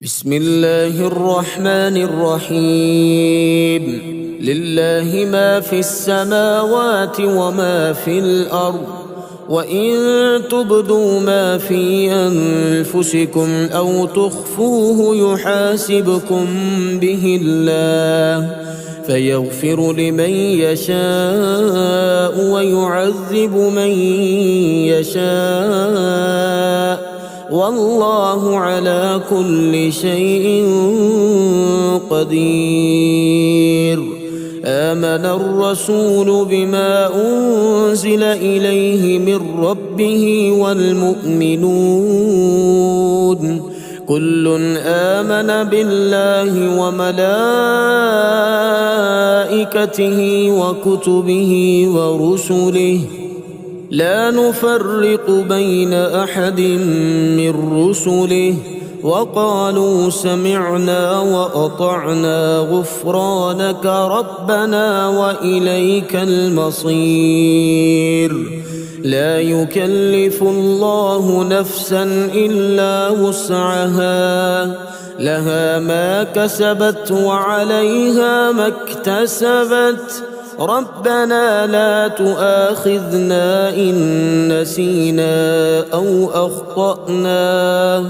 بسم الله الرحمن الرحيم. لله ما في السماوات وما في الأرض، وإن تبدوا ما في أنفسكم أو تخفوه يحاسبكم به الله، فيغفر لمن يشاء ويعذب من يشاء، والله على كل شيء قدير. آمن الرسول بما أنزل إليه من ربه والمؤمنون كل آمن بالله وملائكته وكتبه ورسله، لا نفرق بين أحد من رسله، وقالوا سمعنا وأطعنا غفرانك ربنا وإليك المصير. لا يكلف الله نفسا إلا وسعها، لها ما كسبت وعليها ما اكتسبت. ربنا لا تؤاخذنا إن نسينا أو أخطأنا،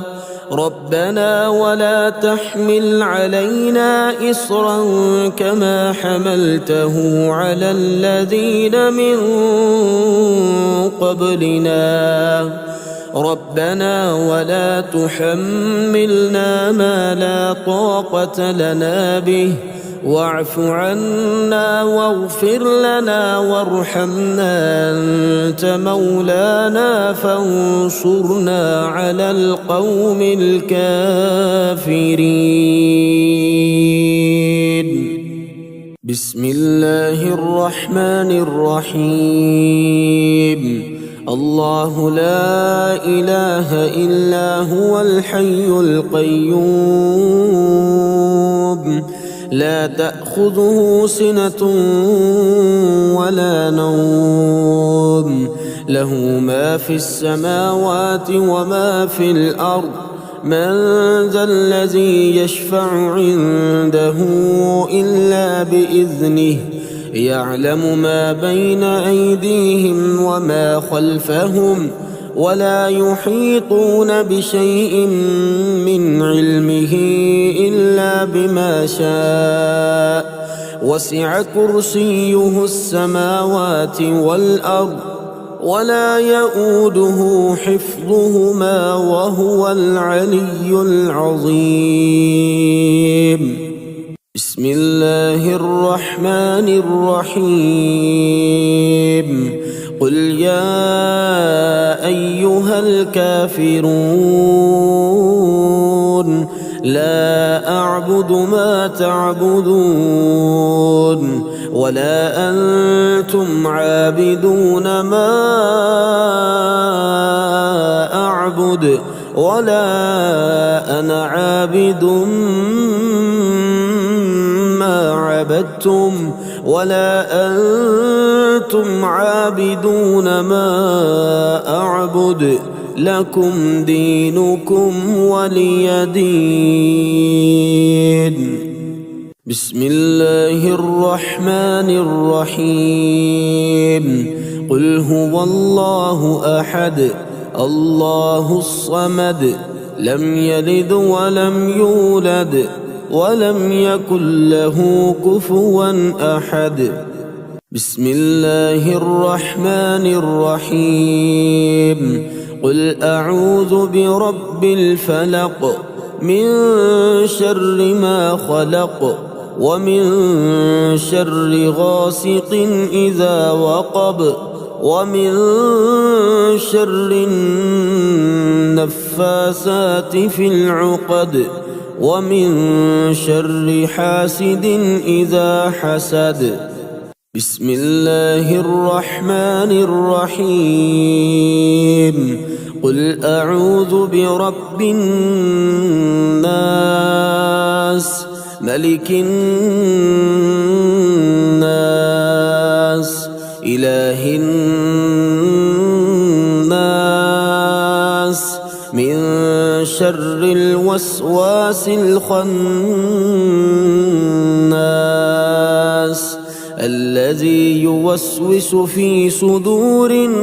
ربنا ولا تحمل علينا إصرا كما حملته على الذين من قبلنا، ربنا ولا تحملنا ما لا طاقة لنا به، واعف عنا واغفر لنا وارحمنا، أنت مولانا فانصرنا على القوم الكافرين. بسم الله الرحمن الرحيم. الله لا إله إلا هو الحي القيوم، لا تأخذه سنة ولا نوم، له ما في السماوات وما في الأرض. من ذا الذي يشفع عنده إلا بإذنه، يعلم ما بين أيديهم وما خلفهم، ولا يحيطون بشيء من علمه إلا بما شاء، وسع كرسيه السماوات والأرض، ولا يؤوده حفظهما وهو العلي العظيم. بسم الله الرحمن الرحيم. قل يا أيها الكافرون لا أعبد ما تعبدون، ولا أنتم عابدون ما أعبد، ولا أنا عابد ما عبدتم، ولا أنتم عابدون ما أعبد، لكم دينكم ولي دين. بسم الله الرحمن الرحيم. قل هو الله أحد الله الصمد، لم يلد ولم يولد ولم يكن له كفوا أحد. بسم الله الرحمن الرحيم. قل أعوذ برب الفلق، من شر ما خلق، ومن شر غاسق إذا وقب، ومن شر النفاثات في العقد، ومن شر حاسد إذا حسد. بسم الله الرحمن الرحيم. قل أعوذ برب الناس، ملك الناس، إله الناس، من شر الوسواس الخناس الذي يوسوس في صدور الناس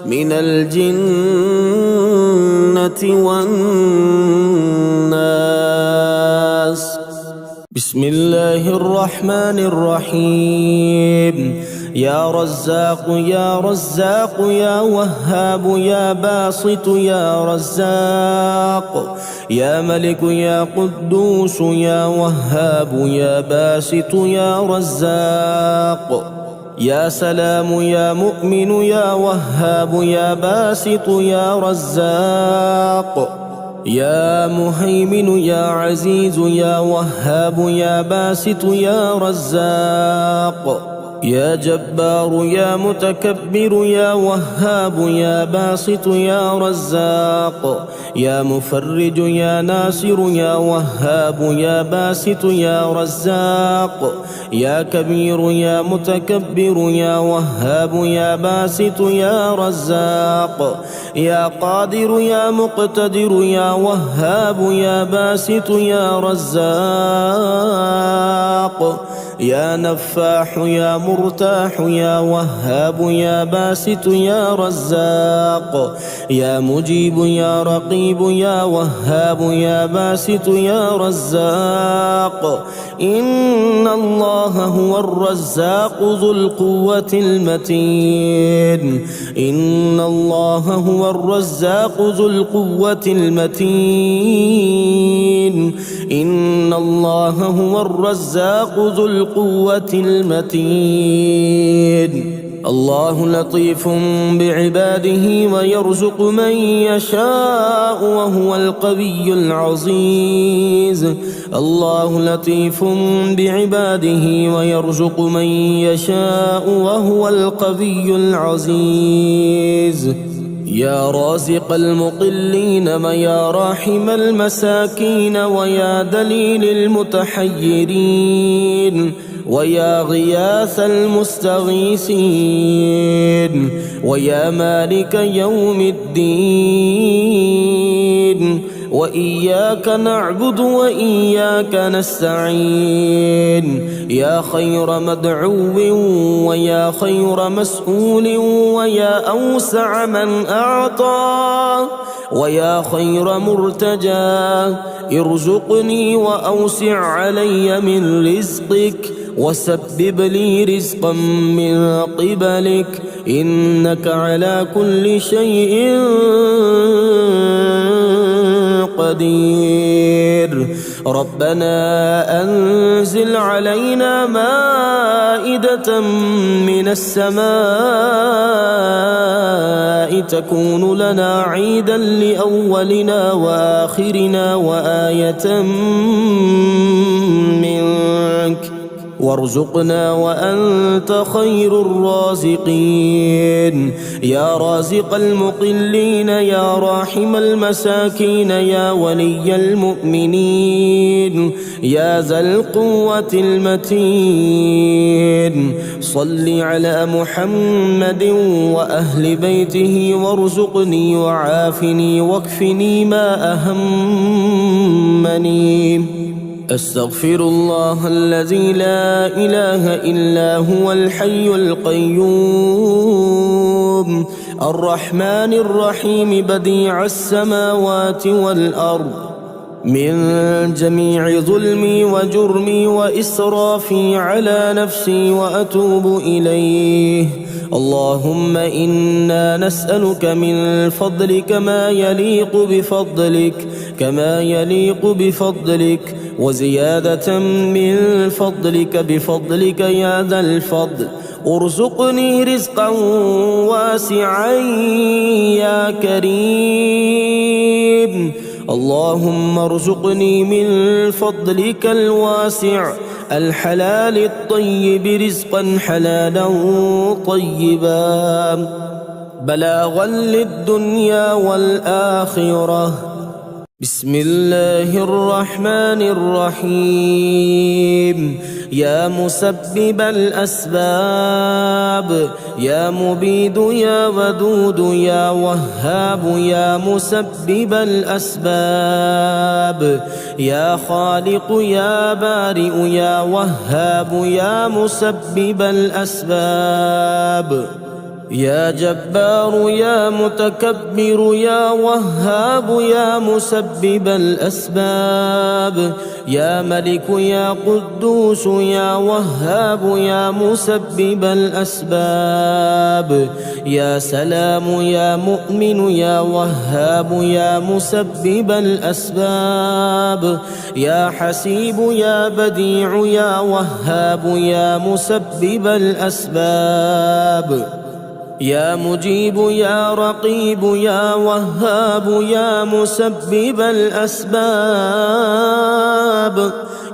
من الجنة والناس. بسم الله الرحمن الرحيم. يا رزاق يا رزاق يا وهاب يا باسط يا رزاق، يا ملك يا قدوس يا وهاب يا باسط يا رزاق، يا سلام يا مؤمن يا وهاب يا باسط يا رزاق، يا مهيمن يا عزيز يا وهاب يا باسط يا رزاق، يا جبار يا متكبر يا وهاب يا باسط يا رزاق، يا مفرج يا ناصر يا وهاب يا باسط يا رزاق، يا كبير يا متكبر يا وهاب يا باسط يا رزاق، يا قادر يا مقتدر يا وهاب يا باسط يا رزاق، يا نفاح يا مرتاح يا وهاب يا باسط يا رزاق، يا مجيب يا رقيب يا وهاب يا باسط يا رزاق. إن الله هو الرزاق ذو القوة المتين. إن الله هو الرزاق ذو القوة المتين. إن الله هو الرزاق ذو القوة المتين. الله لطيف بعباده ويرزق من يشاء وهو القوي العزيز. الله لطيف بعباده ويرزق من يشاء وهو القوي العزيز. يا رازق المقلين ويا راحم المساكين ويا دليل المتحيرين ويا غياث المستغيثين ويا مالك يوم الدين، وإياك نعبد وإياك نستعين. يا خير مدعو ويا خير مسؤول ويا أوسع من أعطى ويا خير مرتجى، ارزقني وأوسع علي من رزقك وسبب لي رزقا من قبلك، إنك على كل شيء قدير. ربنا أنزل علينا مائدة من السماء تكون لنا عيدا لأولنا وآخرنا وآية منك، وارزقنا وأنت خير الرازقين. يا رازق المقلين يا راحم المساكين يا ولي المؤمنين يا ذا القوة المتين، صل على محمد وأهل بيته وارزقني وعافني واكفني ما أهمني. أستغفر الله الذي لا إله إلا هو الحي القيوم الرحمن الرحيم بديع السماوات والأرض، من جميع ظلمي وجرمي وإسرافي على نفسي وأتوب إليه. اللهم إنا نسألك من فضلك ما يليق بفضلك وزيادة من فضلك بفضلك يا ذا الفضل. ارزقني رزقا واسعا يا كريم. اللهم ارزقني من فضلك الواسع الحلال الطيب رزقا حلالا طيبا بلاغا للدنيا والآخرة. بسم الله الرحمن الرحيم. يا مسبب الأسباب، يا مبيد يا ودود يا وهاب، يا مسبب الأسباب، يا خالق يا بارئ يا وهاب، يا مسبب الأسباب، يا جبار يا متكبر يا وهاب، يا مسبب الأسباب، يا ملك يا قدوس يا وهاب، يا مسبب الأسباب، يا سلام يا مؤمن يا وهاب، يا مسبب الأسباب، يا حسيب يا بديع يا وهاب، يا مسبب الأسباب، يا مجيب يا رقيب يا وهاب، يا مسبب الأسباب،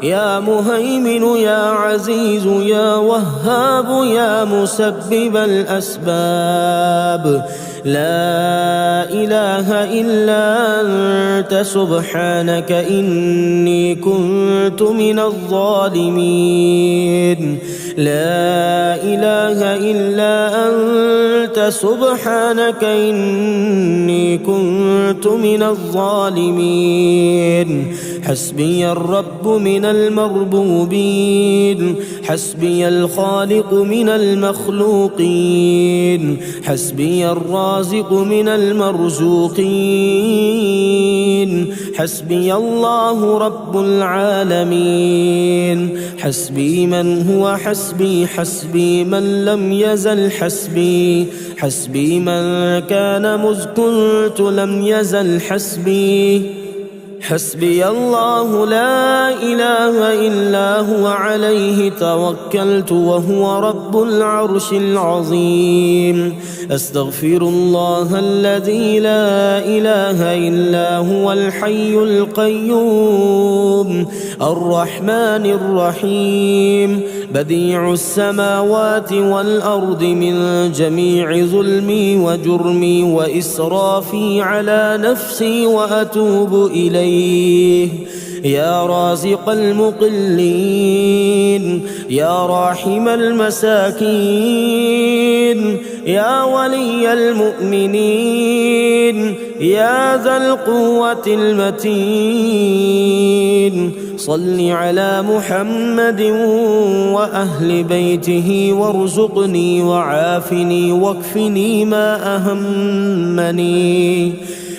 يا مهيمن يا عزيز يا وهاب، يا مسبب الأسباب. لا إله إلا أنت سبحانك إني كنت من الظالمين. لا إله إلا أنت سبحانك إني كنت من الظالمين. حسبي الرب من المربوبين، حسبي الخالق من المخلوقين، حسبي الرازق من المرزوقين، حسبي الله رب العالمين. حسبي من هو حسبي، حسبي من لم يزل حسبي، حسبي من كان مذ كنت لم يزل حسبي. حسبي الله لا إله إلا هو عليه توكلت وهو رب العرش العظيم. أستغفر الله الذي لا إله إلا هو الحي القيوم الرحمن الرحيم، بديع السماوات والأرض من جميع ظلمي وجرمي وإسرافي على نفسي وأتوب إليه. يا رازق المقلين، يا راحم المساكين، يا ولي المؤمنين، يا ذا القوة المتين، صل على محمد وأهل بيته وارزقني وعافني واكفني ما أهمني.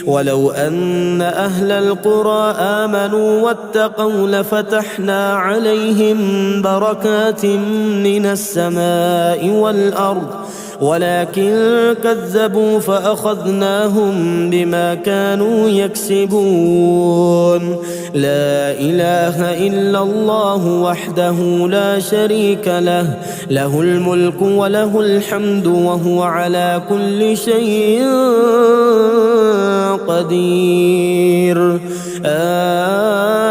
ولو أن أهل القرى آمنوا واتقوا لفتحنا عليهم بركات من السماء والأرض، ولكن كذبوا فأخذناهم بما كانوا يكسبون. لا إله إلا الله وحده لا شريك له، له الملك وله الحمد وهو على كل شيء قدير.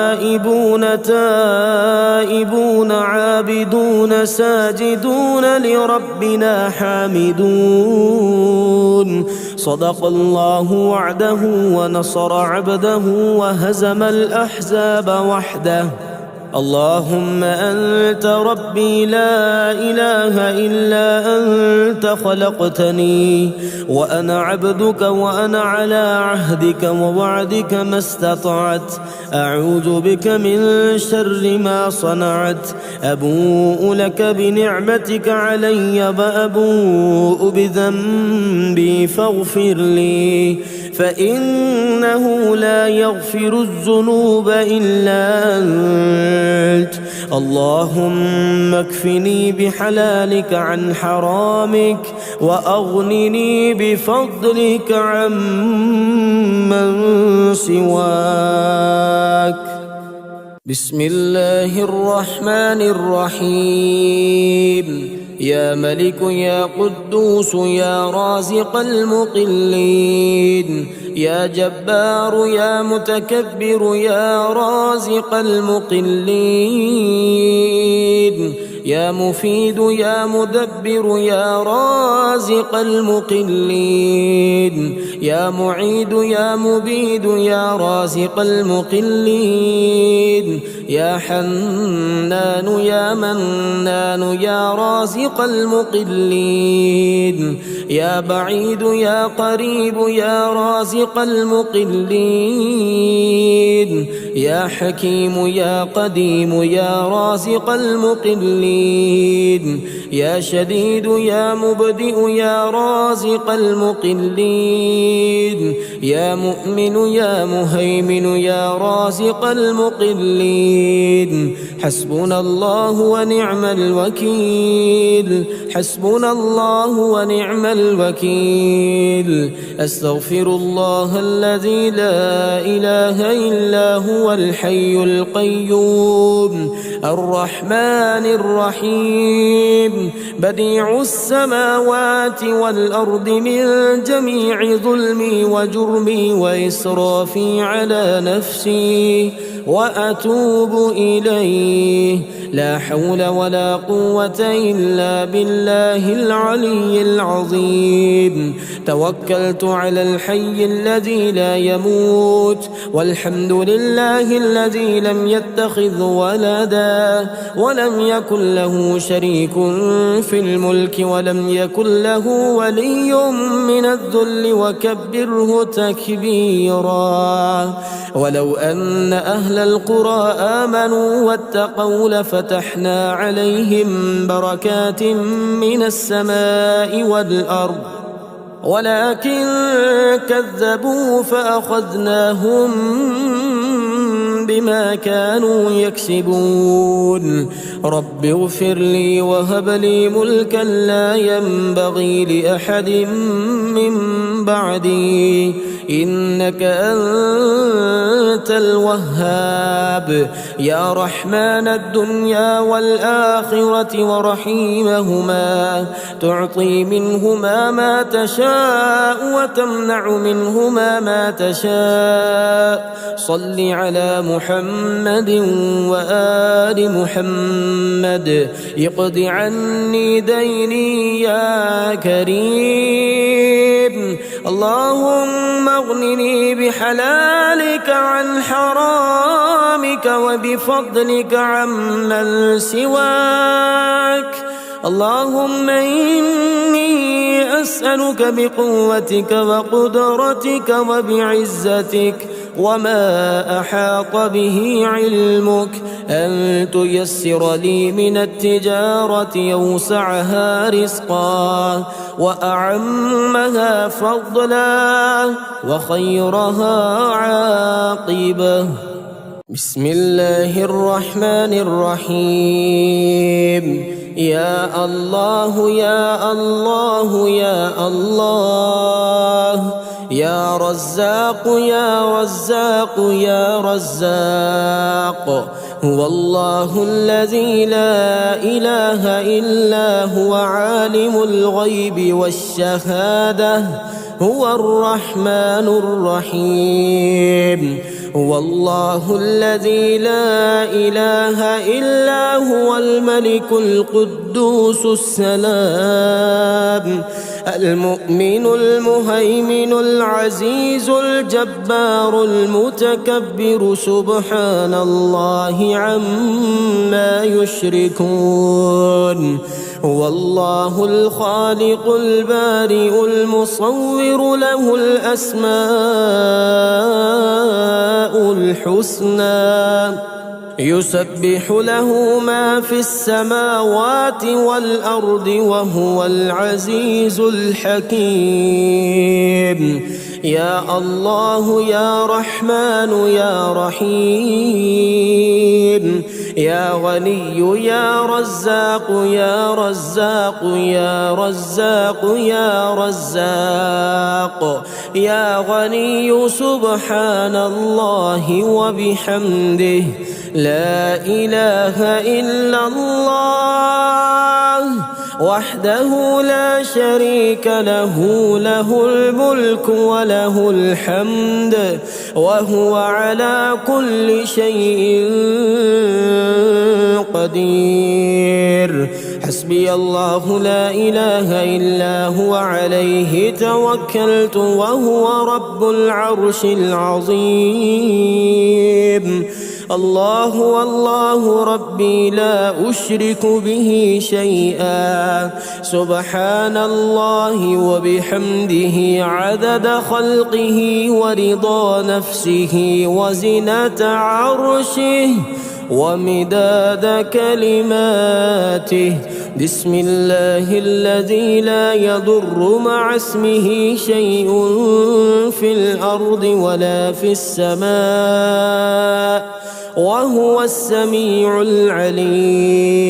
آئبون تائبون عابدون ساجدون لربنا حامدون. صدق الله وعده ونصر عبده وهزم الأحزاب وحده. اللهم أنت ربي لا إله إلا أنت خلقتني وأنا عبدك وأنا على عهدك ووعدك ما استطعت. أعوذ بك من شر ما صنعت. أبوء لك بنعمتك علي وأبوء بذنبي فاغفر لي، فإنه لا يغفر الذنوب إلا أنت. اللهم اكفني بحلالك عن حرامك وأغنني بفضلك عمن سواك. بسم الله الرحمن الرحيم. يا ملك يا قدوس يا رازق المقلين، يا جبار يا متكبر يا رازق المقلين، يا مفيد يا مدبر يا رازق المقلين، يا معيد يا مبيد يا رازق المقلين يا حنان يا منان يا رازق المقلين يا بعيد يا قريب يا رازق المقلين يا حكيم يا قديم يا رازق المقلين يا شديد يا مبدئ يا رازق المقلين يا مؤمن يا مهيمن يا رازق المقلين حسبنا الله ونعم الوكيل حسبنا الله ونعم الوكيل أستغفر الله الذي لا إله إلا هو الحي القيوم الرحمن الرحيم بديع السماوات والأرض من جميع ظلمي وجرمي وإسرافي على نفسي وأتوب إليه لا حول ولا قوة إلا بالله العلي العظيم توكلت على الحي الذي لا يموت والحمد لله الذي لم يتخذ ولدا ولم يكن له شريك في الملك ولم يكن له ولي من الذل وكبره تكبيرا ولو أن أهل القرى آمنوا واتقوا لفتحنا عليهم بركات من السماء والأرض ولكن كذبوا فأخذناهم بما كانوا يكسبون رب اغفر لي وهب لي ملكا لا ينبغي لأحد من بعدي إنك أنت الوهاب يا رحمن الدنيا والآخرة ورحيمهما تعطي منهما ما تشاء وتمنع منهما ما تشاء صل على محمد وآل محمد اقض عني ديني يا كريم اللهم اغنني بحلالك عن حرامك وبفضلك عمن سواك اللهم إني أسألك بقوتك وقدرتك وبعزتك وما أحاط به علمك أن تيسر لي من التجارة أوسعها رزقا وأعمها فضلا وخيرها عاقبة بسم الله الرحمن الرحيم يا الله يا الله يا الله يا رزاق يا رزاق يا رزاق هو الله الذي لا إله إلا هو عالم الغيب والشهادة هو الرحمن الرحيم هو الله الذي لا إله إلا هو الملك القدوس السلام المؤمن المهيمن العزيز الجبار المتكبر سبحان الله عما يشركون هو الله الخالق البارئ المصور له الأسماء الحسنى يسبح له ما في السماوات والأرض وهو العزيز الحكيم يا الله يا رحمن يا رحيم يا غني يا رزاق يا رزاق يا رزاق يا رزاق يا غني سبحان الله وبحمده لا إله إلا الله وحده لا شريك له له الملك وله الحمد وهو على كل شيء قدير حسبي حسبي الله لا إله إلا هو عليه توكلت وهو رب العرش العظيم. الله والله ربي لا أشرك به شيئا. سبحان الله وبحمده عدد خلقه ورضا نفسه وزنة عرشه ومداد كلماته. بسم الله الذي لا يضر مع اسمه شيء في الأرض ولا في السماء وهو السميع العليم.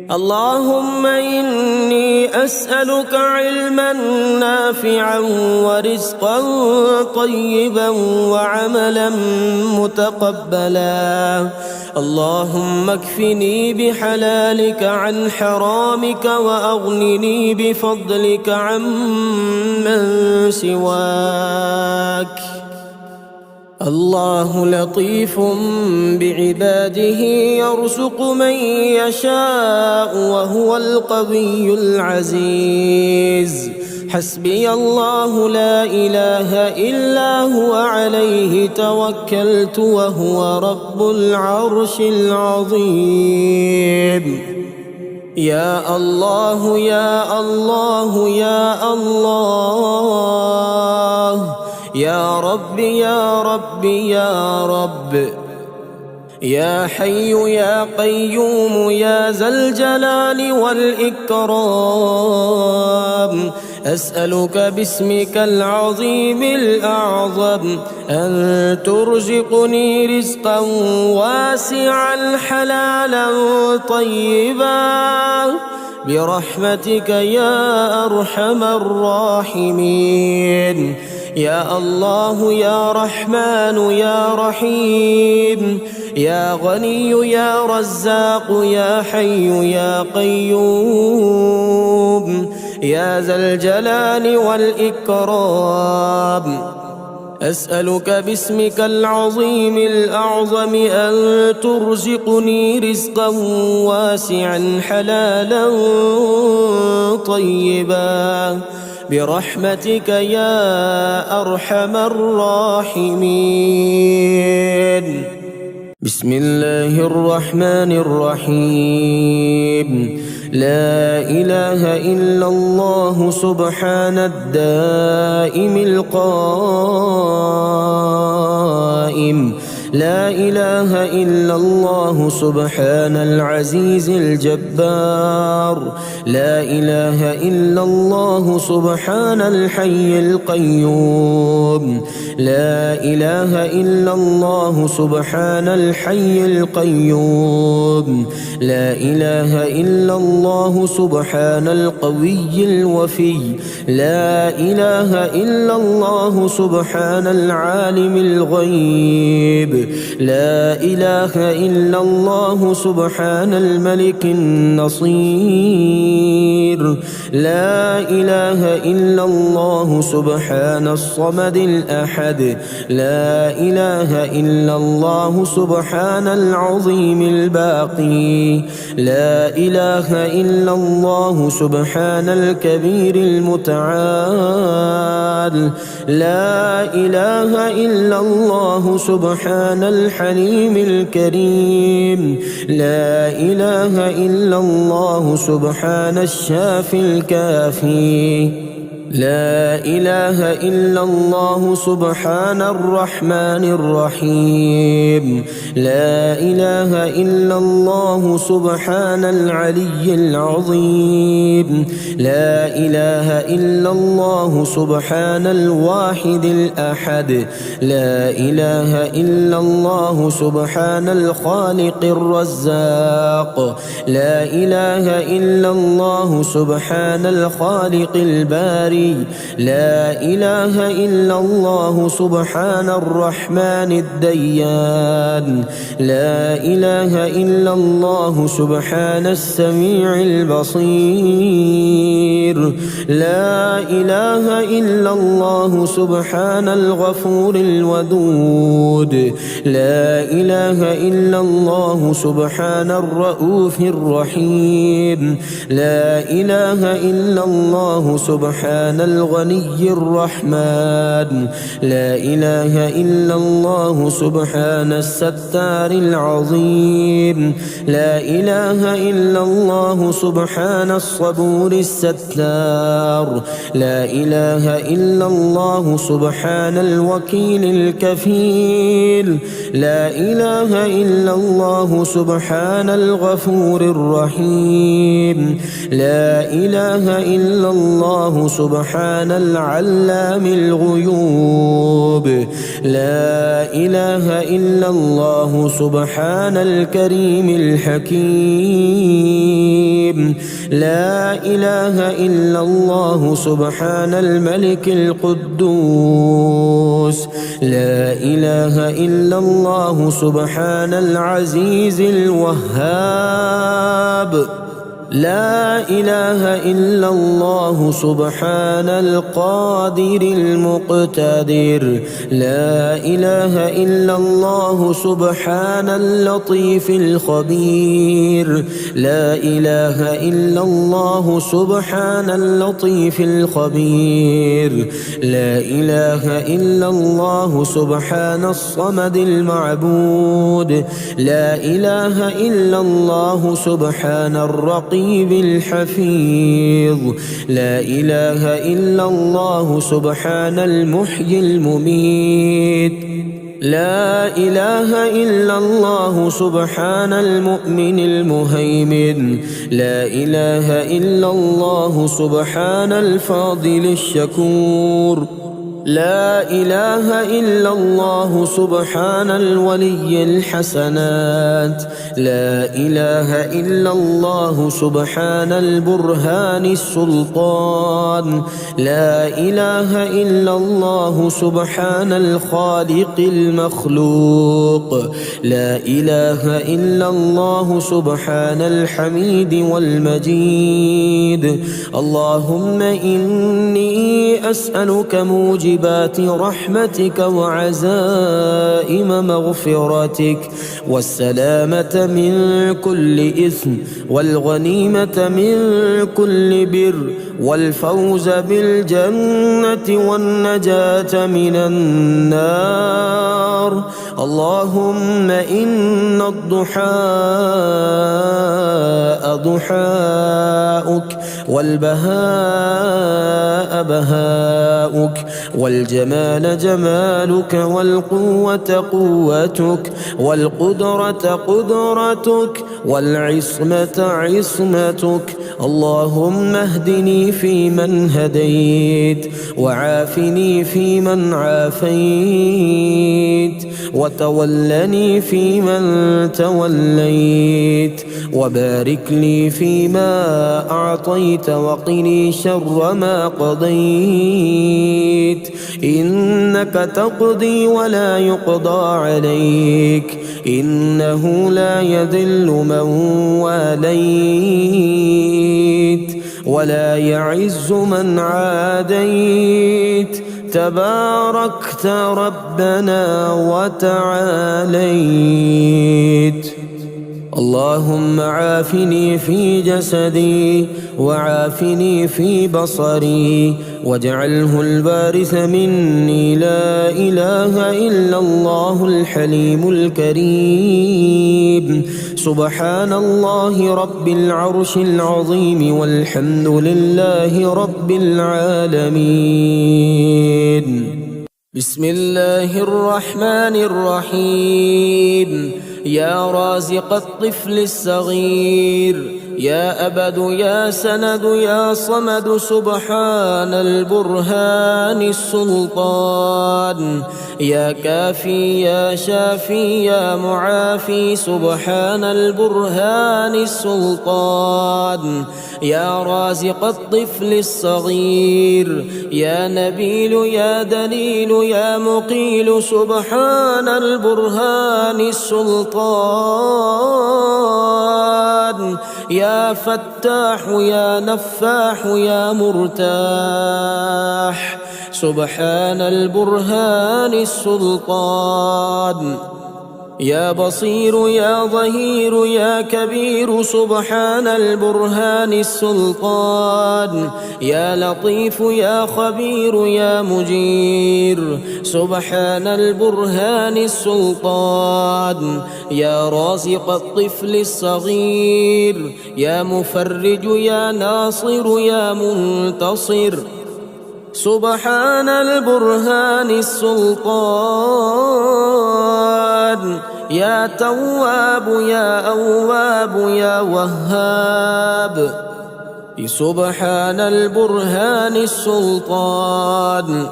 اللهم إني أسألك علما نافعا ورزقا طيبا وعملا متقبلا. اللهم اكفني بحلالك عن حرامك وأغنني بفضلك عمن سواك. الله لطيف بعباده يرزق من يشاء وهو القوي العزيز. حسبي الله لا إله إلا هو عليه توكلت وهو رب العرش العظيم. يا الله يا الله يا الله يا رب يا رب يا رب يا حي يا قيوم يا ذا الجلال والإكرام. أسألك باسمك العظيم الأعظم أن ترزقني رزقا واسعا حلالا طيبا برحمتك يا أرحم الراحمين. يا الله يا رحمن يا رحيم يا غني يا رزاق يا حي يا قيوم يا ذا الجلال والإكرام. أسألك باسمك العظيم الأعظم أن ترزقني رزقا واسعا حلالا طيبا برحمتك يا أرحم الراحمين. بسم الله الرحمن الرحيم. لا إله إلا الله سبحان الدائم القائم. لا إله إلا الله سبحان العزيز الجبار. لا إله إلا الله سبحان الحي القيوم. لا إله إلا الله سبحان الحي القيوم. لا إله إلا الله سبحان القوي الوفي. لا إله إلا الله سبحان العالم الغيب. لا إله إلا الله سبحان الملك النصير. لا إله إلا الله سبحان الصمد الأحد. لا إله إلا الله سبحان العظيم الباقي. لا إله إلا الله سبحان الكبير المتعال. لا إله إلا الله سبحان الحليم الكريم. لا إله إلا الله سبحان الشافي الكافي. لا إله إلا الله سبحان الرحمن الرحيم. لا إله إلا الله سبحان العلي العظيم. لا إله إلا الله سبحان الواحد الأحد. لا إله إلا الله سبحان الخالق الرزاق. لا إله إلا الله سبحان الخالق الباري الغني لا إله إلا الله سبحان الرحمن الديان لا إله إلا الله سبحان السميع البصير لا إله إلا الله سبحان الغفور الودود لا إله إلا الله سبحان الرؤوف الرحيم لا إله إلا الله سبحان الغني الرحمن لا إله إلا الله سبحان الستار العظيم لا إله إلا الله سبحان الصبور الستار لا إله إلا الله سبحان الوكيل الكفيل لا إله إلا الله سبحان الغفور الرحيم لا إله إلا الله سبحان العلام الغيوب لا إله إلا الله سبحان الكريم الحكيم لا إله إلا الله سبحان الملك القدوس لا إله إلا الله سبحان العزيز الوهاب لا إله إلا الله سبحان القادر المقتدر لا إله إلا الله سبحان اللطيف الخبير لا إله إلا الله سبحان اللطيف الخبير لا إله إلا الله سبحان الصمد المعبود لا إله إلا الله سبحان الرقيب الحفيظ لا إله إلا الله سبحان المحيي المميت لا إله إلا الله سبحان المؤمن المهيمن لا إله إلا الله سبحان الفاضل الشكور لا إله إلا الله سبحان الولي الحسنات لا إله إلا الله سبحان البرهان السلطان لا إله إلا الله سبحان الخالق المخلوق لا إله إلا الله سبحان الحميد والمجيد اللهم إني أسألك موجبات رحمتك وعزائم مغفرتك والسلامة من كل إثم والغنيمة من كل بر والفوز بالجنة والنجاة من النار اللهم إن الضحاء ضحاؤك والبهاء بهاؤك والجمال جمالك والقوة قوتك والقدرة قدرتك والعصمة عصمتك اللهم اهدني فيمن هديت وعافني فيمن عافيت وتولني فيمن توليت وبارك لي فيما أعطيت وقني شر ما قضيت إنك تقضي ولا يقضى عليك إنه لا يذل من واليت ولا يعز من عاديت تباركت ربنا وتعاليت اللهم عافني في جسدي وعافني في بصري واجعله الوارث مني لا إله إلا الله الحليم الكريم سبحان الله رب العرش العظيم والحمد لله رب العالمين بسم الله الرحمن الرحيم يا رازق الطفل الصغير يا أبد يا سند يا صمد سبحان البرهان السلطان يا كافي يا شافي يا معافي سبحان البرهان السلطان. يا رازق الطفل الصغير يا نبيل يا دليل يا مقيل سبحان البرهان السلطان. يا فتاح يا نفاح يا مرتاح سبحان البرهان السلطان. يا بصير يا ظهير يا كبير سبحان البرهان السلطان. يا لطيف يا خبير يا مجير سبحان البرهان السلطان. يا رازق الطفل الصغير يا مفرج يا ناصر يا منتصر سبحان البرهان السلطان. يا تواب يا أواب يا وهاب سبحان البرهان السلطان.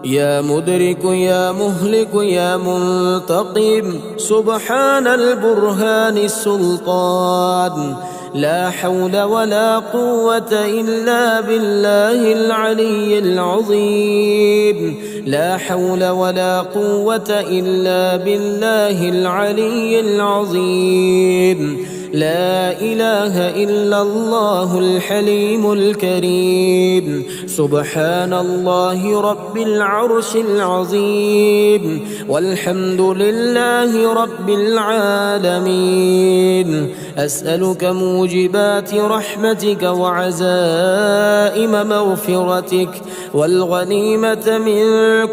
يا مدرك يا مهلك يا منتقم سبحان البرهان السلطان. لا حول ولا قوة إلا بالله العلي العظيم. لا حول ولا قوة إلا بالله العلي العظيم. لا إله إلا الله الحليم الكريم سبحان الله رب العرش العظيم. والحمد لله رب العالمين. أسألك موجبات رحمتك وعزائم مغفرتك والغنيمة من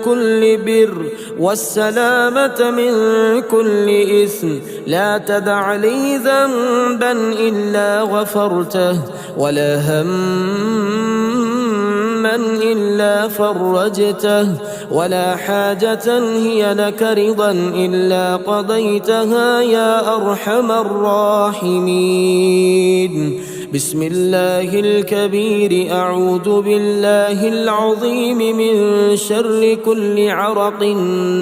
كل بر والسلامة من كل إثم. لا تدع لي ذنبا إلا غفرته ولا هما إلا فرجته ولا حاجة هي لك رضا إلا قضيتها يا أرحم الراحمين. بسم الله الكبير أعوذ بالله العظيم من شر كل عرق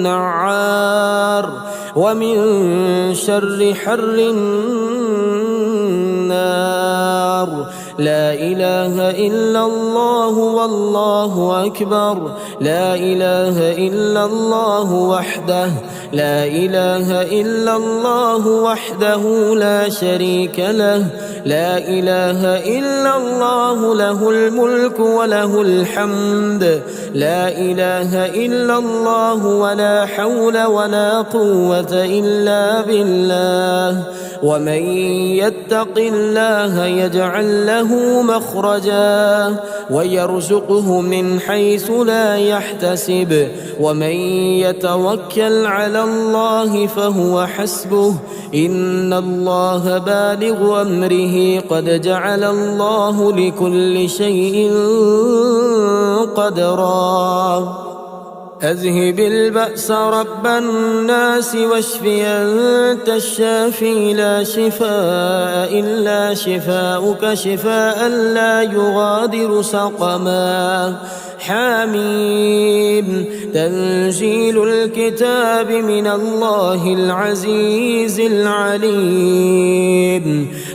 نعار ومن شر حر النار. لا إله إلا الله والله أكبر. لا إله إلا الله وحده لا إله إلا الله وحده لا شريك له. لا إله إلا الله له الملك وله الحمد. لا إله إلا الله ولا حول ولا قوة إلا بالله. ومن يتق الله يجعل له مخرجا ويرزقه من حيث لا يحتسب. ومن يتوكل على الله فهو حسبه. إن الله بالغ أمره قد جعل الله لكل شيء قدرا. أذهب البأس رب الناس واشف أنت الشافي لا شفاء إلا شفاؤك شفاء لا يغادر سقما. حميم. تنزيل الكتاب من الله العزيز العليم.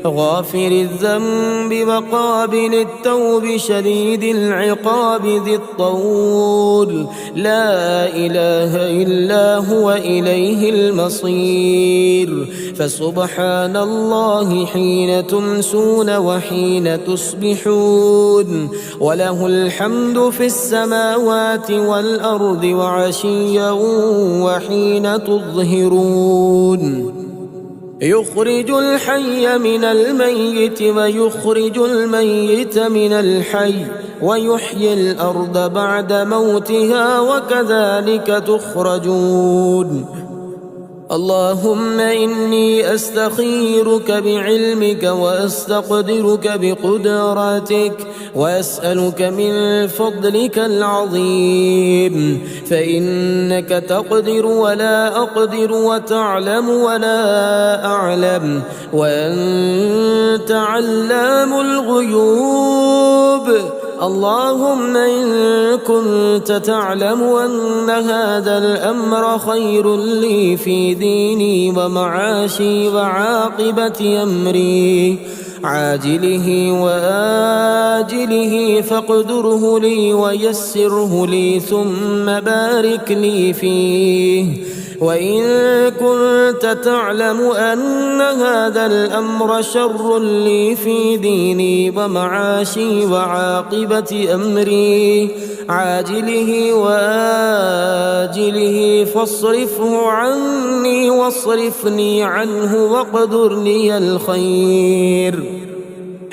غافر الذنب وقابل التوب شديد العقاب ذي الطول. لا إله إلا هو إليه المصير. فسبحان الله حين تمسون وحين تصبحون وله الحمد في السماوات والأرض وعشيا وحين تظهرون. يخرج الحي من الميت ويخرج الميت من الحي ويحيي الأرض بعد موتها وكذلك تخرجون. اللهم إني أستخيرك بعلمك وأستقدرك بقدرتك وأسألك من فضلك العظيم. فإنك تقدر ولا أقدر وتعلم ولا أعلم وأنت علام الغيوب. اللهم إن كنت تعلم أن هذا الأمر خير لي في ديني ومعاشي وعاقبة أمري عاجله وآجله فاقدره لي ويسره لي ثم بارك لي فيه. وإن كنت تعلم أن هذا الأمر شر لي في ديني ومعاشي وعاقبة أمري عاجله وآجله فاصرفه عني واصرفني عنه واقدر لي الخير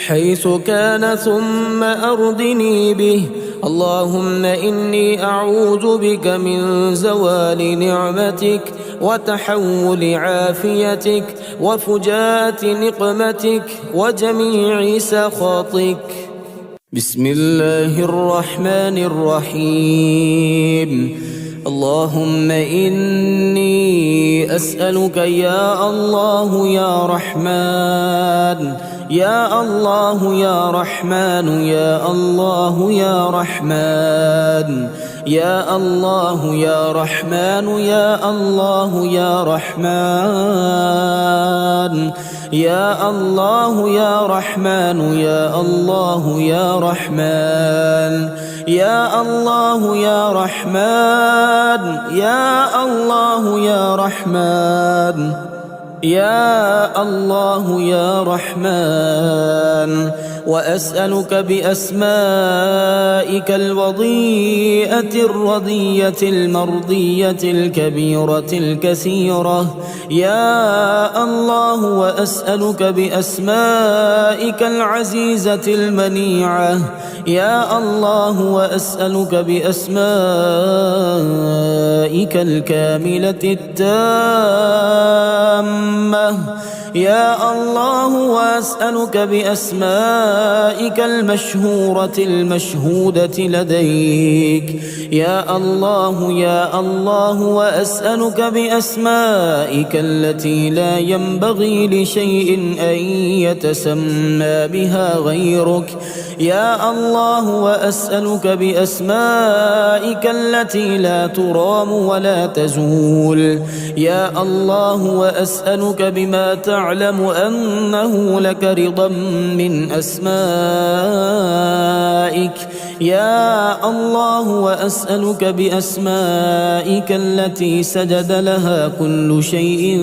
حيث كان ثم أرضني به. اللهم إني أعوذ بك من زوال نعمتك وتحول عافيتك وفجاءة نقمتك وجميع سخطك. بسم الله الرحمن الرحيم. اللهم إني أسألك يا الله يا رحمن يا الله يا رحمن يا الله يا رحمن يا الله يا رحمن يا الله يا رحمن يا الله يا رحمن يا الله يا رحمن يا الله يا رحمن يا الله يا رحمن يا الله يا رحمن. وأسألك بأسمائك الوضيئة الرضية المرضية الكبيرة الكثيرة يا الله. وأسألك بأسمائك العزيزة المنيعة يا الله. وأسألك بأسمائك الكاملة التامة يا الله. وأسألك بأسمائك المشهورة المشهودة لديك يا الله يا الله. وأسألك بأسمائك التي لا ينبغي لشيء أن يتسمى بها غيرك يا الله. وأسألك بأسمائك التي لا ترام ولا تزول يا الله. وأسألك بما تعلم أنه لك رضا من أسمائك يا الله. وأسألك بأسمائك التي سجد لها كل شيء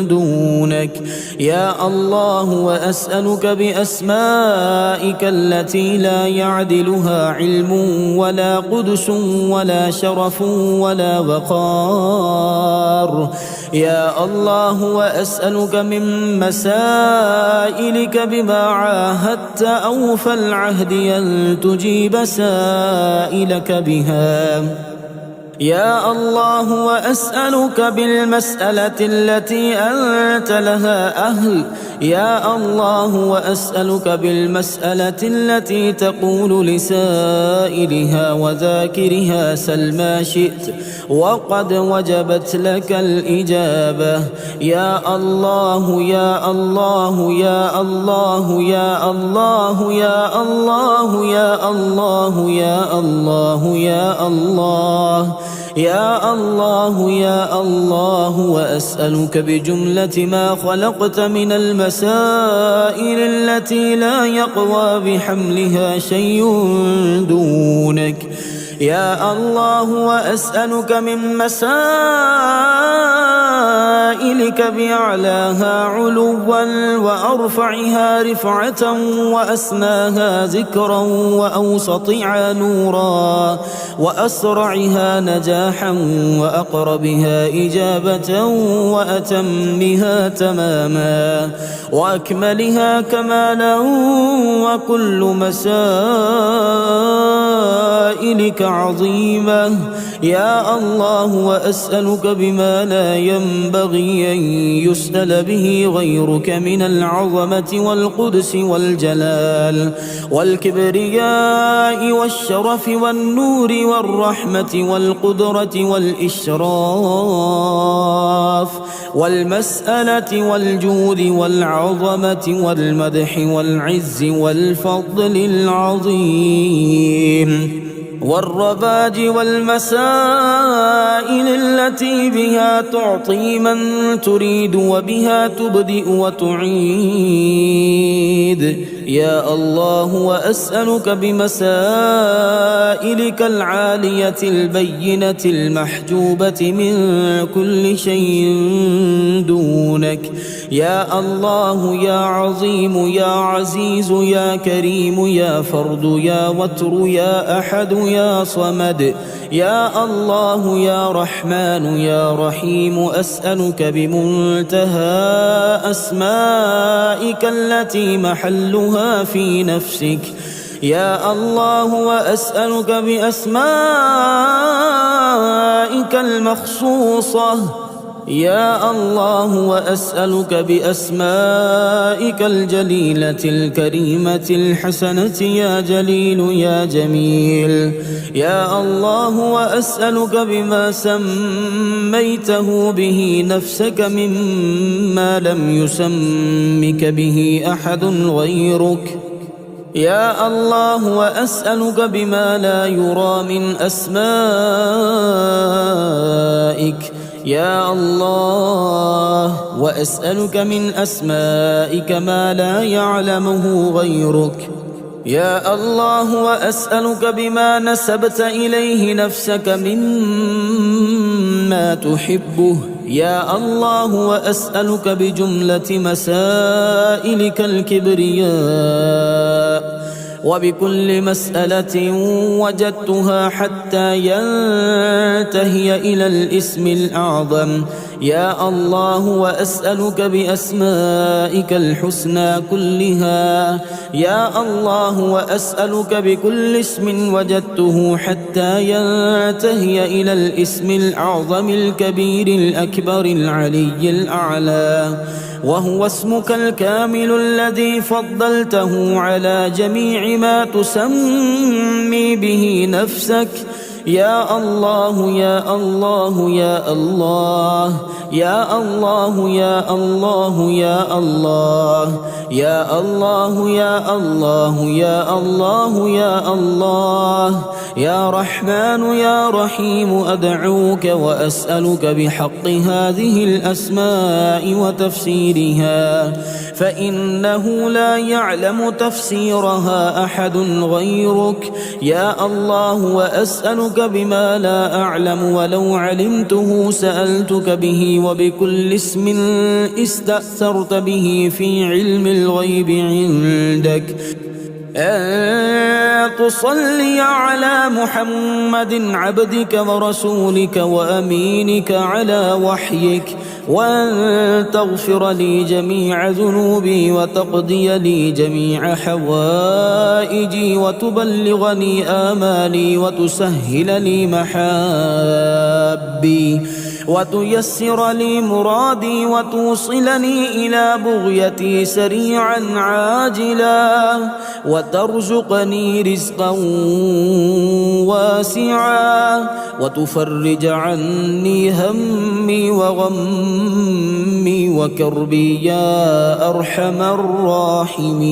دونك يا الله. وأسألك بأسمائك التي لا يعدلها علم ولا قدس ولا شرف ولا وقار يا الله. وأسألك من مسائلك بما عاهدت أوفى العهد أن تجيب سائلك بها يا الله. وأسألك بالمسألة التي أنت لها أهل يا الله. وأسألك بالمسألة التي تقول لسائلها وذاكرها سل ما شئت وقد وجبت لك الإجابة يا الله يا الله يا الله يا الله يا الله يا الله يا الله يا الله يا الله يا الله. وأسألك بجملة ما خلقت من المسائل التي لا يقوى بحملها شيء دونك يا الله. وأسألك من مسائلك بأعلاها علوا وأرفعها رفعة وأسناها ذكرا وأوسطها نورا وأسرعها نجاحا وأقربها إجابة وأتمها تماما وأكملها كمالا. وكل مسائلك عظيمة يا الله. وأسألك بما لا ينبغي ينبغي أن يسأل به غيرك من العظمة والقدس والجلال والكبرياء والشرف والنور والرحمة والقدرة والإشراف والمسألة والجود والعظمة والمدح والعز والفضل العظيم والرباج والمسائل التي بها تعطي من تريد وبها تبدئ وتعيد. يا الله، وأسألك بمسائلك العالية البينة المحجوبة من كل شيء دونك. يا الله يا عظيم يا عزيز يا كريم يا فرد يا وتر يا أحد يا صمد. يا الله يا رحمن يا رحيم، أسألك بمنتهى أسمائك التي محلها في نفسك. يا الله، وأسألك بأسمائك المخصوصة. يا الله، وأسألك بأسمائك الجليلة الكريمة الحسنة يا جليل يا جميل. يا الله، وأسألك بما سميته به نفسك مما لم يسمك به أحد غيرك. يا الله، وأسألك بما لا يرى من أسمائك. يا الله، وأسألك من أسمائك ما لا يعلمه غيرك. يا الله، وأسألك بما نسبت إليه نفسك مما تحبه. يا الله، وأسألك بجملة مسائلك الكبرياء وبكل مسألة وجدتها حتى ينتهي إلى الاسم الأعظم. يا الله، وأسألك بأسمائك الحسنى كلها. يا الله، وأسألك بكل اسم وجدته حتى ينتهي إلى الاسم الأعظم الكبير الأكبر العلي الأعلى، وهو اسمك الكامل الذي فضلته على جميع ما تسمي به نفسك. يا الله يا الله يا الله يا الله يا الله يا الله يا الله يا الله يا الله يا الله يا رحمن يا رحيم، أدعوك وأسألك بحق هذه الأسماء وتفسيرها، فإنه لا يعلم تفسيرها أحد غيرك. يا الله، وأسألك بما لا أعلم ولو علمته سألتك به، وبكل اسم استأثرت به في علم الغيب عندك أن تصلي على محمد عبدك ورسولك وأمينك على وحيك، وأن تغفر لي جميع ذنوبي وتقضي لي جميع حوائجي وتبلغني آمالي وتسهل لي محابي وتيسر لي مرادي وتوصلني إلى بغيتي سريعا عاجلا، وترزقني رزقا واسعا، وتفرج عني همي وغمي وكربي يا أرحم الراحمين.